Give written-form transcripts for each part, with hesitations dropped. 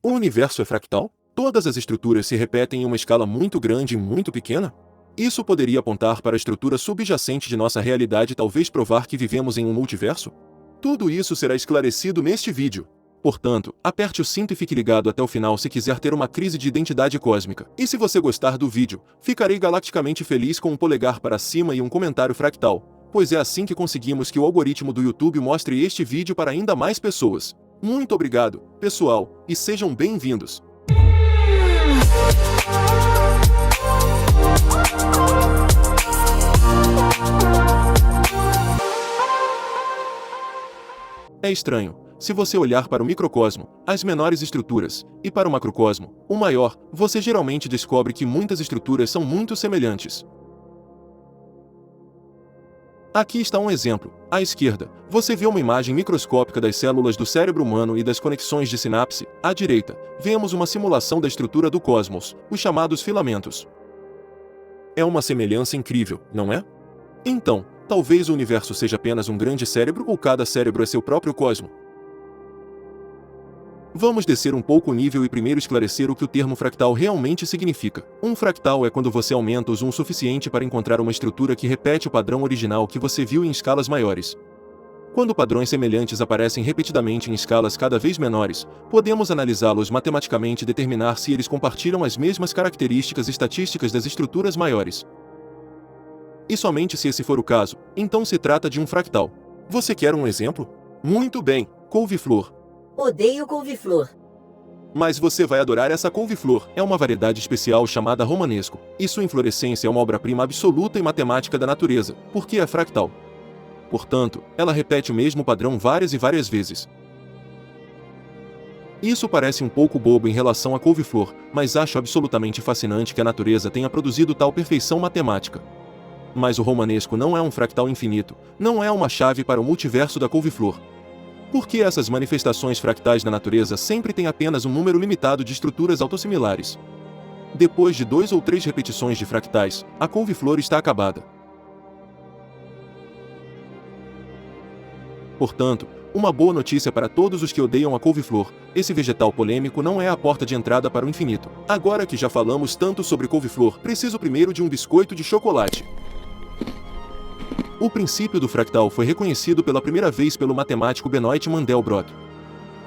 O universo é fractal? Todas as estruturas se repetem em uma escala muito grande e muito pequena? Isso poderia apontar para a estrutura subjacente de nossa realidade e talvez provar que vivemos em um multiverso? Tudo isso será esclarecido neste vídeo. Portanto, aperte o cinto e fique ligado até o final se quiser ter uma crise de identidade cósmica. E se você gostar do vídeo, ficarei galacticamente feliz com um polegar para cima e um comentário fractal, pois é assim que conseguimos que o algoritmo do YouTube mostre este vídeo para ainda mais pessoas. Muito obrigado, pessoal, e sejam bem-vindos. É estranho, se você olhar para o microcosmo, as menores estruturas, e para o macrocosmo, o maior, você geralmente descobre que muitas estruturas são muito semelhantes. Aqui está um exemplo. À esquerda, você vê uma imagem microscópica das células do cérebro humano e das conexões de sinapse. À direita, vemos uma simulação da estrutura do cosmos, os chamados filamentos. É uma semelhança incrível, não é? Então, talvez o universo seja apenas um grande cérebro ou cada cérebro é seu próprio cosmo. Vamos descer um pouco o nível e primeiro esclarecer o que o termo fractal realmente significa. Um fractal é quando você aumenta o zoom o suficiente para encontrar uma estrutura que repete o padrão original que você viu em escalas maiores. Quando padrões semelhantes aparecem repetidamente em escalas cada vez menores, podemos analisá-los matematicamente e determinar se eles compartilham as mesmas características estatísticas das estruturas maiores. E somente se esse for o caso, então se trata de um fractal. Você quer um exemplo? Muito bem, couve-flor. Odeio couve-flor. Mas você vai adorar essa couve-flor. É uma variedade especial chamada romanesco, e sua inflorescência é uma obra-prima absoluta e matemática da natureza, porque é fractal. Portanto, ela repete o mesmo padrão várias e várias vezes. Isso parece um pouco bobo em relação à couve-flor, mas acho absolutamente fascinante que a natureza tenha produzido tal perfeição matemática. Mas o romanesco não é um fractal infinito, não é uma chave para o multiverso da couve-flor. Por que essas manifestações fractais na natureza sempre têm apenas um número limitado de estruturas autossimilares? Depois de 2 ou 3 repetições de fractais, a couve-flor está acabada. Portanto, uma boa notícia para todos os que odeiam a couve-flor: esse vegetal polêmico não é a porta de entrada para o infinito. Agora que já falamos tanto sobre couve-flor, preciso primeiro de um biscoito de chocolate. O princípio do fractal foi reconhecido pela primeira vez pelo matemático Benoit Mandelbrot.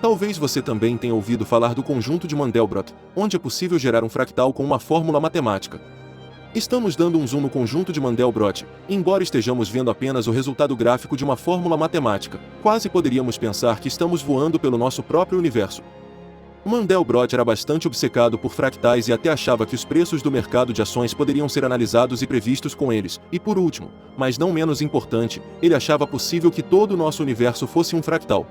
Talvez você também tenha ouvido falar do conjunto de Mandelbrot, onde é possível gerar um fractal com uma fórmula matemática. Estamos dando um zoom no conjunto de Mandelbrot, embora estejamos vendo apenas o resultado gráfico de uma fórmula matemática. Quase poderíamos pensar que estamos voando pelo nosso próprio universo. Mandelbrot era bastante obcecado por fractais e até achava que os preços do mercado de ações poderiam ser analisados e previstos com eles. E por último, mas não menos importante, ele achava possível que todo o nosso universo fosse um fractal.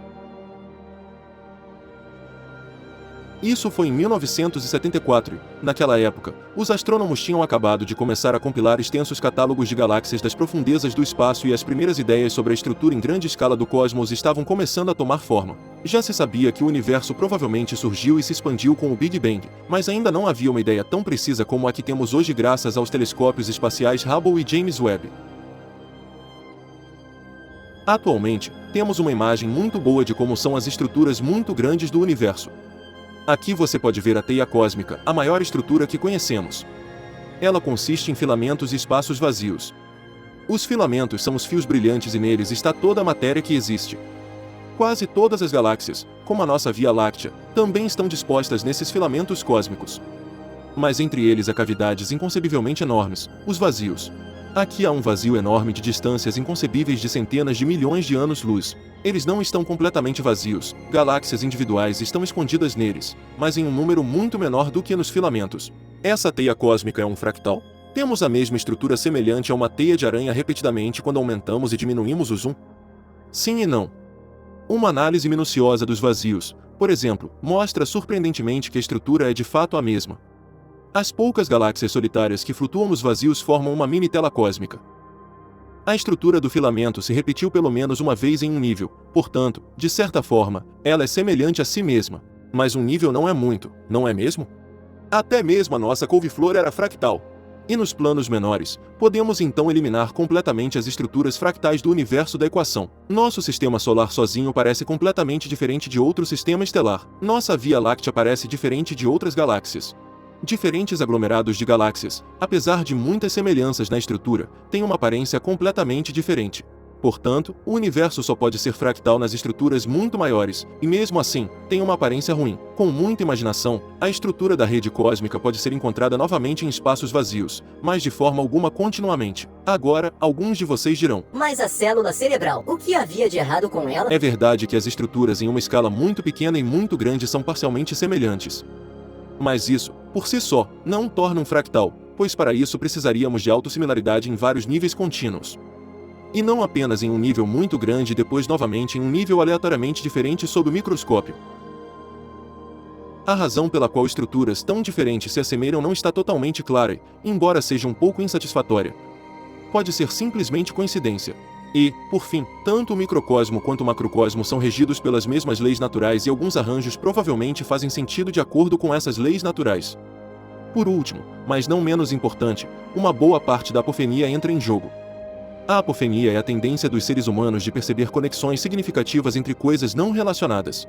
Isso foi em 1974 e, naquela época, os astrônomos tinham acabado de começar a compilar extensos catálogos de galáxias das profundezas do espaço e as primeiras ideias sobre a estrutura em grande escala do cosmos estavam começando a tomar forma. Já se sabia que o universo provavelmente surgiu e se expandiu com o Big Bang, mas ainda não havia uma ideia tão precisa como a que temos hoje graças aos telescópios espaciais Hubble e James Webb. Atualmente, temos uma imagem muito boa de como são as estruturas muito grandes do universo. Aqui você pode ver a teia cósmica, a maior estrutura que conhecemos. Ela consiste em filamentos e espaços vazios. Os filamentos são os fios brilhantes e neles está toda a matéria que existe. Quase todas as galáxias, como a nossa Via Láctea, também estão dispostas nesses filamentos cósmicos. Mas entre eles há cavidades inconcebivelmente enormes, os vazios. Aqui há um vazio enorme de distâncias inconcebíveis de centenas de milhões de anos-luz. Eles não estão completamente vazios, galáxias individuais estão escondidas neles, mas em um número muito menor do que nos filamentos. Essa teia cósmica é um fractal? Temos a mesma estrutura semelhante a uma teia de aranha repetidamente quando aumentamos e diminuímos o zoom? Sim e não. Uma análise minuciosa dos vazios, por exemplo, mostra surpreendentemente que a estrutura é de fato a mesma. As poucas galáxias solitárias que flutuam nos vazios formam uma mini tela cósmica. A estrutura do filamento se repetiu pelo menos uma vez em um nível, portanto, de certa forma, ela é semelhante a si mesma. Mas um nível não é muito, não é mesmo? Até mesmo a nossa couve-flor era fractal. E nos planos menores, podemos então eliminar completamente as estruturas fractais do universo da equação. Nosso sistema solar sozinho parece completamente diferente de outro sistema estelar. Nossa Via Láctea parece diferente de outras galáxias. Diferentes aglomerados de galáxias, apesar de muitas semelhanças na estrutura, têm uma aparência completamente diferente. Portanto, o universo só pode ser fractal nas estruturas muito maiores, e mesmo assim, tem uma aparência ruim. Com muita imaginação, a estrutura da rede cósmica pode ser encontrada novamente em espaços vazios, mas de forma alguma continuamente. Agora, alguns de vocês dirão: Mas a célula cerebral, o que havia de errado com ela? é verdade que as estruturas em uma escala muito pequena e muito grande são parcialmente semelhantes. Mas isso, por si só, não torna um fractal, pois para isso precisaríamos de autossimilaridade em vários níveis contínuos. E não apenas em um nível muito grande e depois novamente em um nível aleatoriamente diferente sob o microscópio. A razão pela qual estruturas tão diferentes se assemelham não está totalmente clara, embora seja um pouco insatisfatória. Pode ser simplesmente coincidência. E, por fim, tanto o microcosmo quanto o macrocosmo são regidos pelas mesmas leis naturais e alguns arranjos provavelmente fazem sentido de acordo com essas leis naturais. Por último, mas não menos importante, uma boa parte da apofenia entra em jogo. A apofenia é a tendência dos seres humanos de perceber conexões significativas entre coisas não relacionadas.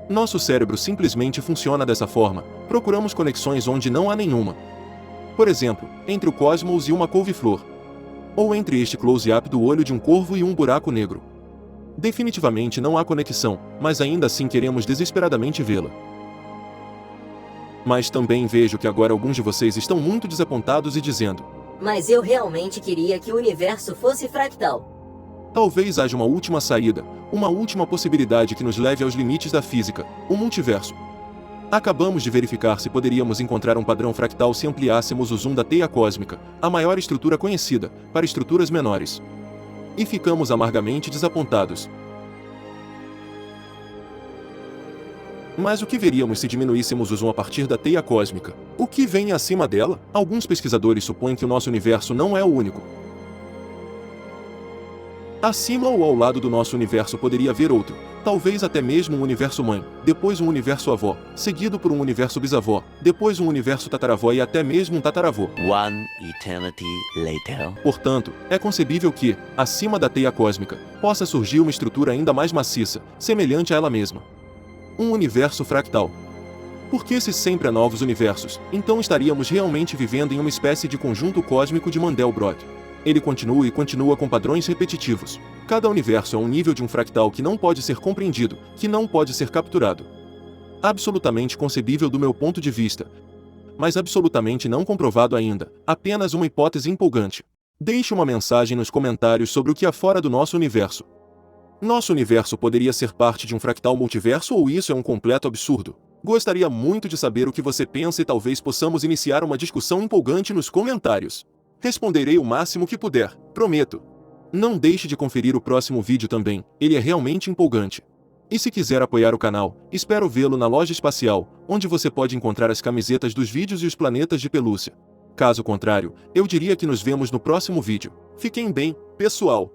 Nosso cérebro simplesmente funciona dessa forma, procuramos conexões onde não há nenhuma. Por exemplo, entre o cosmos e uma couve-flor. Ou entre este close-up do olho de um corvo e um buraco negro. Definitivamente não há conexão, mas ainda assim queremos desesperadamente vê-la. Mas também vejo que agora alguns de vocês estão muito desapontados e dizendo: Mas eu realmente queria que o universo fosse fractal. talvez haja uma última saída, uma última possibilidade que nos leve aos limites da física, o multiverso. Acabamos de verificar se poderíamos encontrar um padrão fractal se ampliássemos o zoom da teia cósmica, a maior estrutura conhecida, para estruturas menores. E ficamos amargamente desapontados. Mas o que veríamos se diminuíssemos o zoom a partir da teia cósmica? O que vem acima dela? Alguns pesquisadores supõem que o nosso universo não é o único. Acima ou ao lado do nosso universo poderia haver outro, talvez até mesmo um universo mãe, depois um universo avó, seguido por um universo bisavó, depois um universo tataravó e até mesmo um tataravô. One eternity later. Portanto, é concebível que, acima da teia cósmica, possa surgir uma estrutura ainda mais maciça, semelhante a ela mesma. Um universo fractal. Porque se sempre há novos universos, então estaríamos realmente vivendo em uma espécie de conjunto cósmico de Mandelbrot. Ele continua e continua com padrões repetitivos. Cada universo é um nível de um fractal que não pode ser compreendido, que não pode ser capturado. Absolutamente concebível do meu ponto de vista, mas absolutamente não comprovado ainda, apenas uma hipótese empolgante. Deixe uma mensagem nos comentários sobre o que há fora do nosso universo. Nosso universo poderia ser parte de um fractal multiverso ou isso é um completo absurdo? Gostaria muito de saber o que você pensa e talvez possamos iniciar uma discussão empolgante nos comentários. Responderei o máximo que puder, prometo. Não deixe de conferir o próximo vídeo também, ele é realmente empolgante. E se quiser apoiar o canal, espero vê-lo na loja espacial, onde você pode encontrar as camisetas dos vídeos e os planetas de pelúcia. Caso contrário, eu diria que nos vemos no próximo vídeo. Fiquem bem, pessoal!